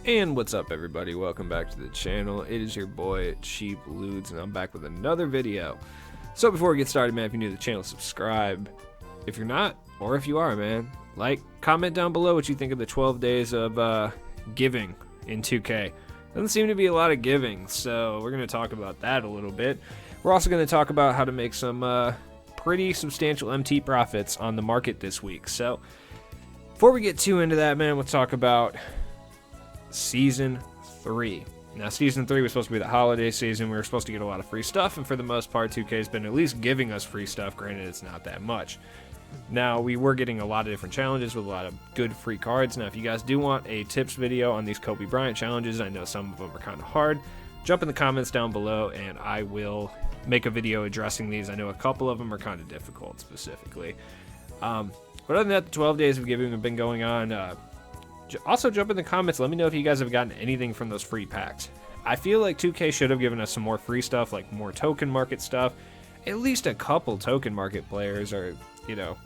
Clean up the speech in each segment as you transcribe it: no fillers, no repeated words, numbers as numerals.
And what's up, everybody? Welcome back to the channel. It is your boy Cheap Ludes, and I'm back with another video. So before we get started, man, if you're new to the channel, subscribe. If you're not, or if you are, man, like, comment down below what you think of the 12 days of giving in 2K. Doesn't seem to be a lot of giving, so we're going to talk about that a little bit. We're also going to talk about how to make some pretty substantial MT profits on the market this week. So before we get too into that, man, let's talk about Season 3. Now, Season 3 was supposed to be the holiday season. We were supposed to get a lot of free stuff, and for the most part, 2K has been at least giving us free stuff. Granted, it's not that much. Now, we were getting a lot of different challenges with a lot of good free cards. Now, if you guys do want a tips video on these Kobe Bryant challenges, I know some of them are kind of hard, jump in the comments down below, and I will make a video addressing these. I know a couple of them are kind of difficult, specifically. But other than that, the 12 days of giving have been going on. Also, jump in the comments. Let me know if you guys have gotten anything from those free packs. I feel like 2K should have given us some more free stuff, like more token market stuff. At least a couple token market players, or, you know,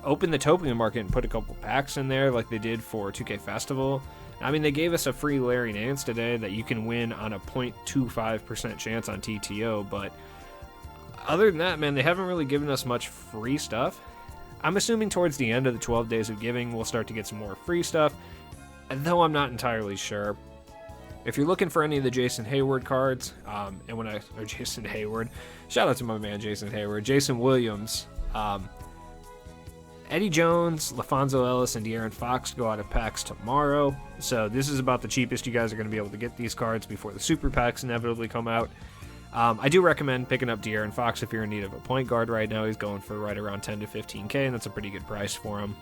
open the token market and put a couple packs in there like they did for 2K Festival. I mean, they gave us a free Larry Nance today that you can win on a 0.25% chance on TTO, but other than that, man, they haven't really given us much free stuff. I'm assuming towards the end of the 12 days of giving, we'll start to get some more free stuff, though I'm not entirely sure. If you're looking for any of the Jason Hayward cards, Jason Hayward, shout out to my man Jason Hayward, Jason Williams, Eddie Jones, LaFonso Ellis, and De'Aaron Fox go out of packs tomorrow. So this is about the cheapest you guys are going to be able to get these cards before the super packs inevitably come out. I do recommend picking up De'Aaron Fox if you're in need of a point guard right now. He's going for right around 10 to 15K, and that's a pretty good price for him.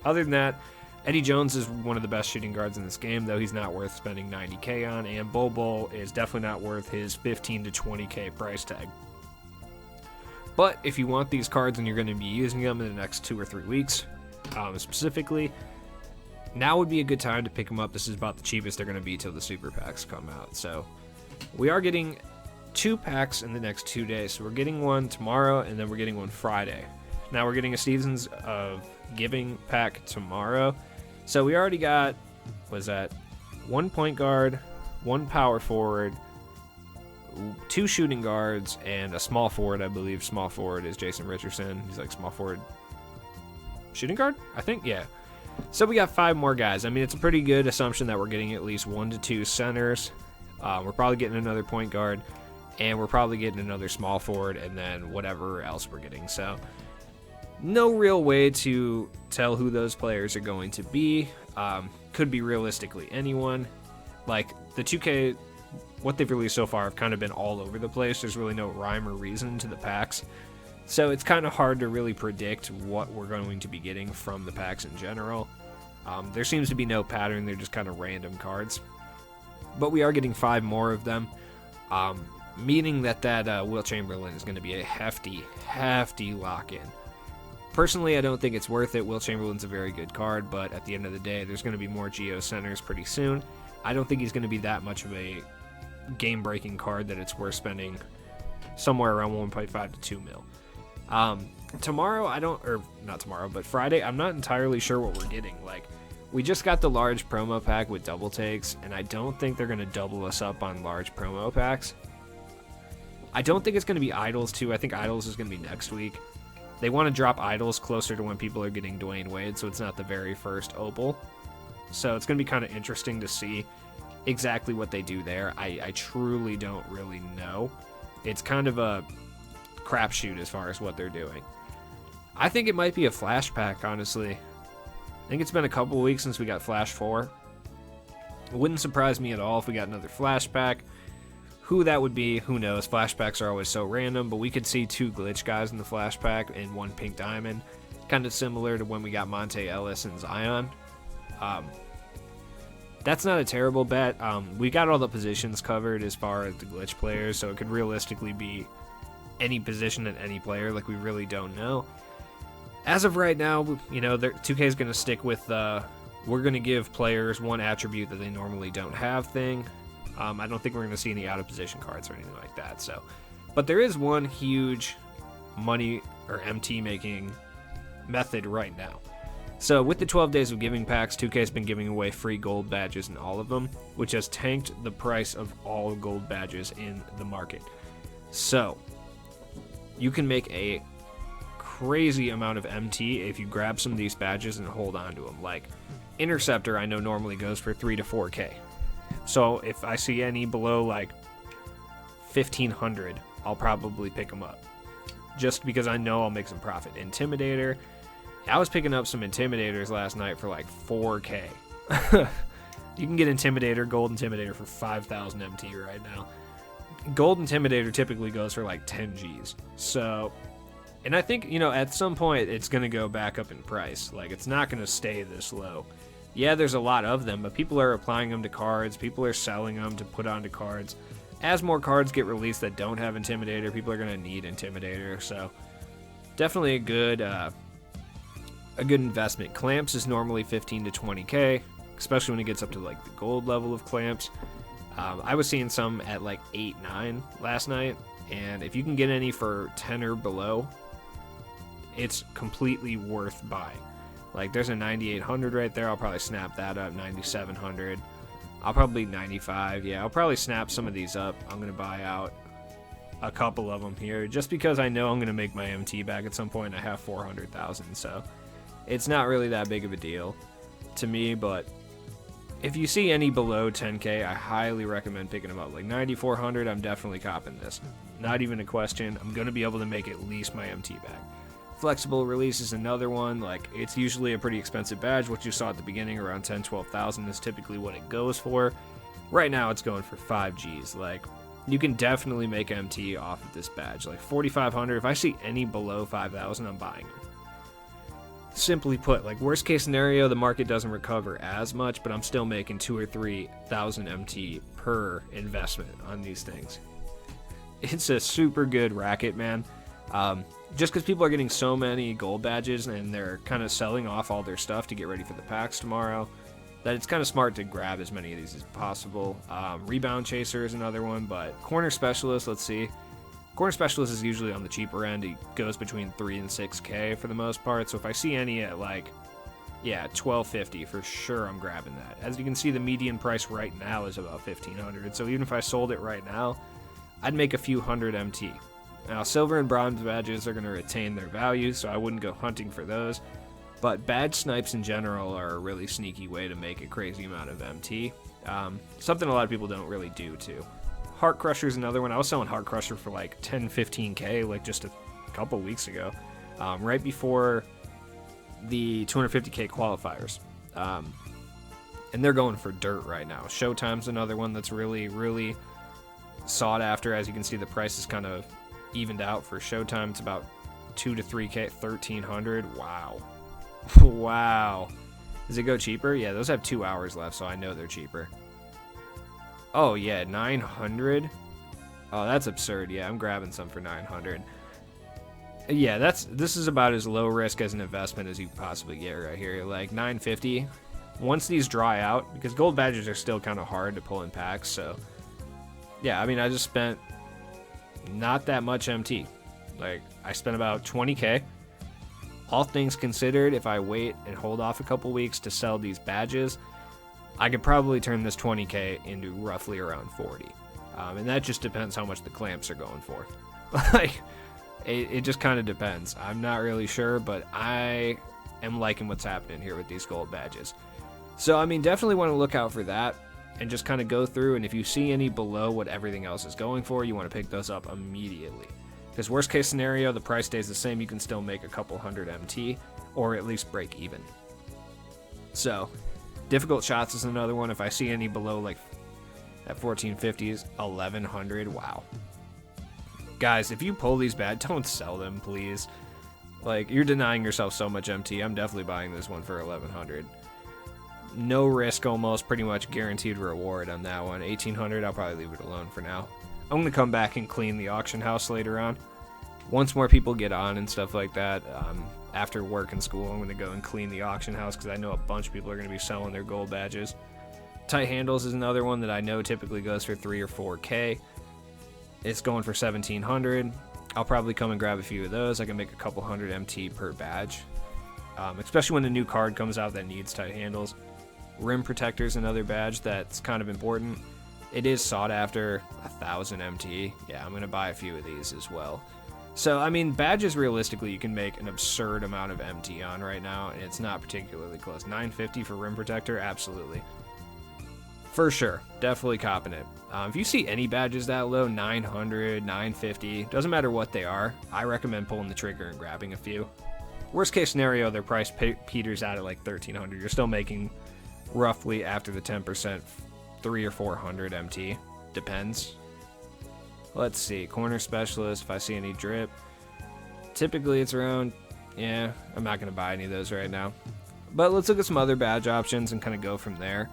Other than that, Eddie Jones is one of the best shooting guards in this game, though he's not worth spending 90K on, and Bol Bol is definitely not worth his 15 to 20K price tag. But if you want these cards and you're going to be using them in the next 2 or 3 weeks, specifically, now would be a good time to pick them up. This is about the cheapest they're going to be till the super packs come out. So we are getting 2 packs in the next 2 days. So we're getting one tomorrow, and then we're getting one Friday. Now we're getting a Seasons of Giving pack tomorrow. So we already got, was that 1 point guard, 1 power forward, 2 shooting guards, and a small forward. I believe small forward is Jason Richardson. He's like small forward shooting guard, I think. Yeah. So we got 5 more guys. I mean, it's a pretty good assumption that we're getting at least 1 to 2 centers. We're probably getting another point guard, and we're probably getting another small forward, and then whatever else we're getting. So no real way to tell who those players are going to be. Could be realistically anyone. Like, the 2K, what they've released so far have kind of been all over the place. There's really no rhyme or reason to the packs. So it's kind of hard to really predict what we're going to be getting from the packs in general. There seems to be no pattern. They're just kind of random cards. But we are getting 5 more of them. Meaning that Wilt Chamberlain is going to be a hefty lock-in. Personally, I don't think it's worth it. Wilt Chamberlain's a very good card, but at the end of the day, there's going to be more Geo centers pretty soon. I don't think he's going to be that much of a game-breaking card that it's worth spending somewhere around 1.5 to 2 mil. Tomorrow, not tomorrow, but Friday, I'm not entirely sure what we're getting. Like, we just got the large promo pack with double takes, and I don't think they're going to double us up on large promo packs. I don't think it's going to be Idols, too. I think Idols is going to be next week. They want to drop Idols closer to when people are getting Dwayne Wade, so it's not the very first Opal. So it's going to be kind of interesting to see exactly what they do there. I truly don't really know. It's kind of a crapshoot as far as what they're doing. I think it might be a Flash pack, honestly. I think it's been a couple of weeks since we got Flash 4. It wouldn't surprise me at all if we got another Flash pack. Who that would be, who knows? Flashbacks are always so random, but we could see 2 glitch guys in the flash pack and 1 pink diamond. Kind of similar to when we got Monte Ellis and Zion. That's not a terrible bet. We got all the positions covered as far as the glitch players, so it could realistically be any position and any player. Like, we really don't know. As of right now, you know, 2K is going to stick with we're going to give players 1 attribute that they normally don't have thing. I don't think we're going to see any out-of-position cards or anything like that. So, but there is one huge money or MT making method right now. So with the 12 days of giving packs, 2K's been giving away free gold badges in all of them, which has tanked the price of all gold badges in the market. So you can make a crazy amount of MT if you grab some of these badges and hold on to them. Like Interceptor, I know normally goes for 3 to 4K. So if I see any below like 1,500, I'll probably pick them up, just because I know I'll make some profit. Intimidator, I was picking up some Intimidators last night for like 4K. You can get Intimidator, Gold Intimidator for 5,000 MT right now. Gold Intimidator typically goes for like 10 Gs. So, and I think, at some point it's going to go back up in price. Like, it's not going to stay this low. Yeah, there's a lot of them, but people are applying them to cards. People are selling them to put onto cards. As more cards get released that don't have Intimidator, people are going to need Intimidator. So, definitely a good investment. Clamps is normally 15 to 20K, especially when it gets up to like the gold level of clamps. I was seeing some at like 8, 9 last night, and if you can get any for 10 or below, it's completely worth buying. Like, there's a 9800 right there. I'll probably snap that up. 9700. I'll probably 95. Yeah, I'll probably snap some of these up. I'm gonna buy out a couple of them here, just because I know I'm gonna make my MT back at some point. I have 400,000, so it's not really that big of a deal to me. But if you see any below 10K, I highly recommend picking them up. Like 9400, I'm definitely copping this. Not even a question. I'm gonna be able to make at least my MT back. Flexible release is another one. Like, it's usually a pretty expensive badge. What you saw at the beginning, around 10-12,000, is typically what it goes for. Right now it's going for 5 Gs. Like, you can definitely make MT off of this badge. Like 4,500, if I see any below 5,000, I'm buying them. Simply put, like, worst case scenario, the market doesn't recover as much, but I'm still making 2,000 or 3,000 MT per investment on these things. It's a super good racket, man. Just because people are getting so many gold badges and they're kind of selling off all their stuff to get ready for the packs tomorrow, that it's kind of smart to grab as many of these as possible. Rebound Chaser is another one, but Corner Specialist, let's see. Corner Specialist is usually on the cheaper end. It goes between 3 and 6K for the most part. So if I see any at like, 1250, for sure I'm grabbing that. As you can see, the median price right now is about 1,500. So even if I sold it right now, I'd make a few hundred MT. Now, silver and bronze badges are going to retain their value, so I wouldn't go hunting for those. But badge snipes in general are a really sneaky way to make a crazy amount of MT. Something a lot of people don't really do, too. Heart Crusher is another one. I was selling Heart Crusher for like 10, 15K, like just a couple weeks ago, right before the 250K qualifiers. And they're going for dirt right now. Showtime's another one that's really, really sought after. As you can see, the price is kind of evened out for Showtime. It's about 2 to 3K, 1,300. Wow. Wow. Does it go cheaper? Yeah, those have 2 hours left, so I know they're cheaper. Oh, yeah, 900. Oh, that's absurd. Yeah, I'm grabbing some for 900. Yeah, this is about as low risk as an investment as you possibly get right here. Like 950. Once these dry out, because gold badges are still kind of hard to pull in packs, so yeah, I mean, I just spent not that much MT. Like, I spent about 20K. All things considered, if I wait and hold off a couple weeks to sell these badges, I could probably turn this 20K into roughly around 40. And that just depends how much the clamps are going for. Like, it just kind of depends. I'm not really sure, but I am liking what's happening here with these gold badges. So, I mean, definitely want to look out for that and just kind of go through. And if you see any below what everything else is going for, you want to pick those up immediately. Because worst case scenario, the price stays the same. You can still make a couple hundred MT or at least break even. So, difficult shots is another one. If I see any below like at 1450s, 1100, wow. Guys, if you pull these bad, don't sell them, please. Like, you're denying yourself so much MT. I'm definitely buying this one for 1100. No risk, almost, pretty much guaranteed reward on that one. 1800, I'll probably leave it alone for now. I'm going to come back and clean the auction house later on. Once more people get on and stuff like that, after work and school, I'm going to go and clean the auction house because I know a bunch of people are going to be selling their gold badges. Tight Handles is another one that I know typically goes for 3 or 4K. It's going for 1700. I'll probably come and grab a few of those. I can make a couple hundred MT per badge. especially when a new card comes out that needs tight handles. Rim Protector is another badge that's kind of important. It is sought after, 1,000 MT. Yeah, I'm going to buy a few of these as well. So, I mean, badges realistically you can make an absurd amount of MT on right now, and it's not particularly close. 950 for Rim Protector? Absolutely. For sure. Definitely copping it. If you see any badges that low, 900, 950, doesn't matter what they are, I recommend pulling the trigger and grabbing a few. Worst case scenario, their price peters out at like 1,300. You're still making roughly, after the 10%, 300 or 400 MT. Depends. Let's see, corner specialist, if I see any drip. Typically it's around, yeah, I'm not going to buy any of those right now. But let's look at some other badge options and kind of go from there.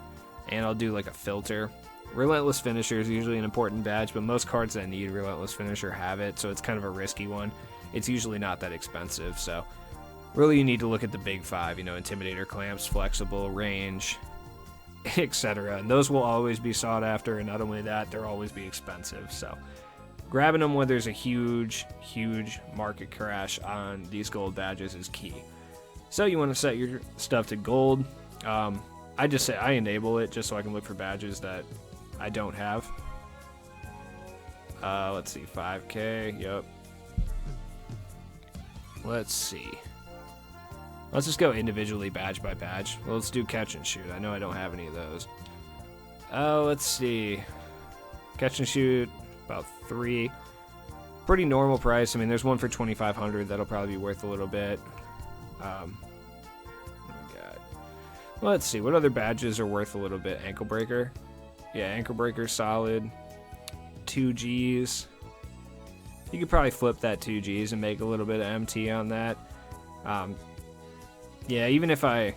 And I'll do like a filter. Relentless Finisher is usually an important badge, but most cards that need Relentless Finisher have it, so it's kind of a risky one. It's usually not that expensive, so really you need to look at the big five, you know, Intimidator, Clamps, Flexible, Range, etc. And those will always be sought after, and not only that, they'll always be expensive, so grabbing them when there's a huge market crash on these gold badges is key. So you want to set your stuff to gold. I just say I enable it just so I can look for badges that I don't have. Let's see, 5K, yep. Let's see. Let's just go individually badge by badge. Well, let's do catch and shoot. I know I don't have any of those. Let's see. Catch and shoot, about 3. Pretty normal price. I mean, there's one for 2,500 that'll probably be worth a little bit. What do we got? Well, let's see. What other badges are worth a little bit? Ankle Breaker. Yeah, Ankle Breaker solid. 2Gs. You could probably flip that 2Gs and make a little bit of MT on that. Yeah, even if I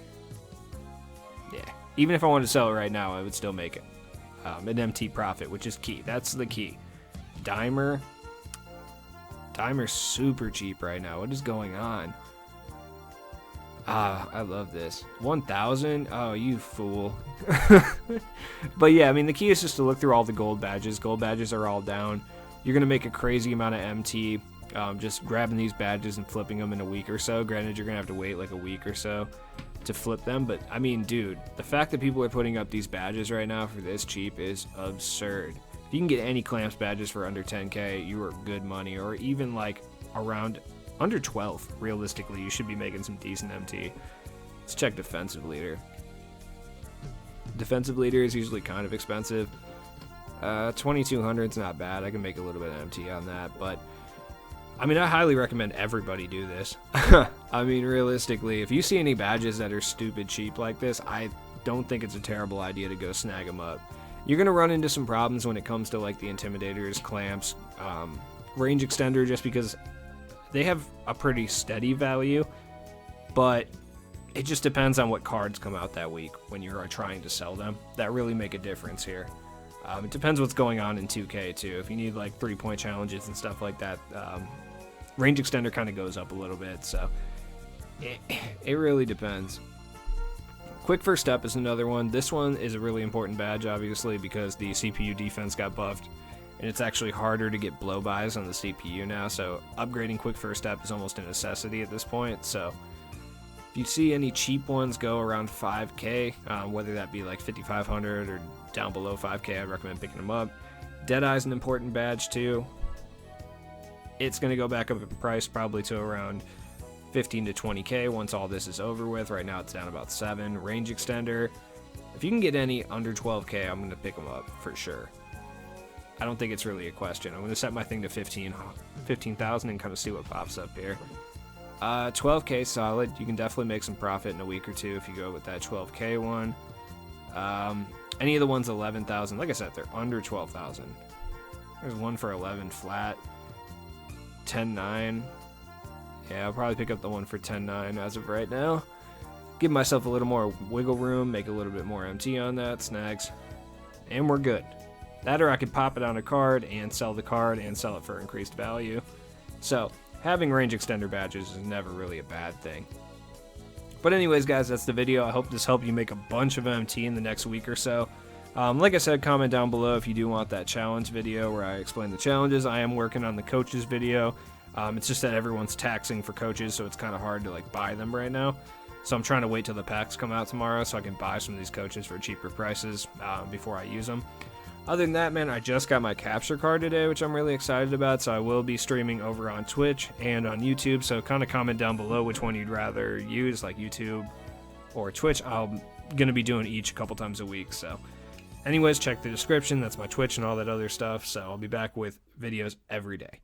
wanted to sell it right now, I would still make it. An MT profit, which is key. That's the key. Dimer's super cheap right now. What is going on? I love this. 1,000? Oh, you fool. But yeah, I mean, the key is just to look through all the gold badges. Gold badges are all down. You're going to make a crazy amount of MT just grabbing these badges and flipping them in a week or so. Granted, you're going to have to wait like a week or so to flip them. But, I mean, dude, the fact that people are putting up these badges right now for this cheap is absurd. If you can get any Clamps badges for under 10K, you are good money. Or even, like, around under 12, realistically, you should be making some decent MT. Let's check Defensive Leader. Defensive Leader is usually kind of expensive. 2,200 is not bad. I can make a little bit of MT on that, but I mean, I highly recommend everybody do this. I mean, realistically, if you see any badges that are stupid cheap like this, I don't think it's a terrible idea to go snag them up. You're going to run into some problems when it comes to like the Intimidators, Clamps, Range Extender, just because they have a pretty steady value, but it just depends on what cards come out that week when you are trying to sell them. That really make a difference here. It depends what's going on in 2K too. If you need like 3-point challenges and stuff like that, Range Extender kind of goes up a little bit, so it really depends. Quick First Step is another one. This one is a really important badge, obviously, because the CPU defense got buffed, and it's actually harder to get blow-bys on the CPU now, so upgrading Quick First Step is almost a necessity at this point. So if you see any cheap ones go around 5K, whether that be like 5,500 or down below 5K, I'd recommend picking them up. Deadeye is an important badge too. It's going to go back up in price probably to around 15 to 20K once all this is over with. Right now it's down about 7. Range Extender, if you can get any under 12K, I'm going to pick them up for sure. I don't think it's really a question. I'm going to set my thing to 15,000 and kind of see what pops up here. 12K solid. You can definitely make some profit in a week or two if you go with that 12K one. Any of the ones 11,000, like I said, they're under 12,000. There's one for 11 flat. 10.9. Yeah, I'll probably pick up the one for 10.9 as of right now. Give myself a little more wiggle room, make a little bit more MT on that, snags, and we're good. That, or I could pop it on a card and sell the card and sell it for increased value. So having Range Extender badges is never really a bad thing. But anyways, guys, that's the video. I hope this helped you make a bunch of MT in the next week or so. Like I said, comment down below if you do want that challenge video where I explain the challenges. I am working on the coaches video. It's just that everyone's taxing for coaches, so it's kind of hard to like buy them right now. So I'm trying to wait till the packs come out tomorrow so I can buy some of these coaches for cheaper prices before I use them. Other than that, man, I just got my capture card today, which I'm really excited about, so I will be streaming over on Twitch and on YouTube, so kind of comment down below which one you'd rather use, like YouTube or Twitch. I'm going to be doing each a couple times a week, so anyways, check the description. That's my Twitch and all that other stuff, so I'll be back with videos every day.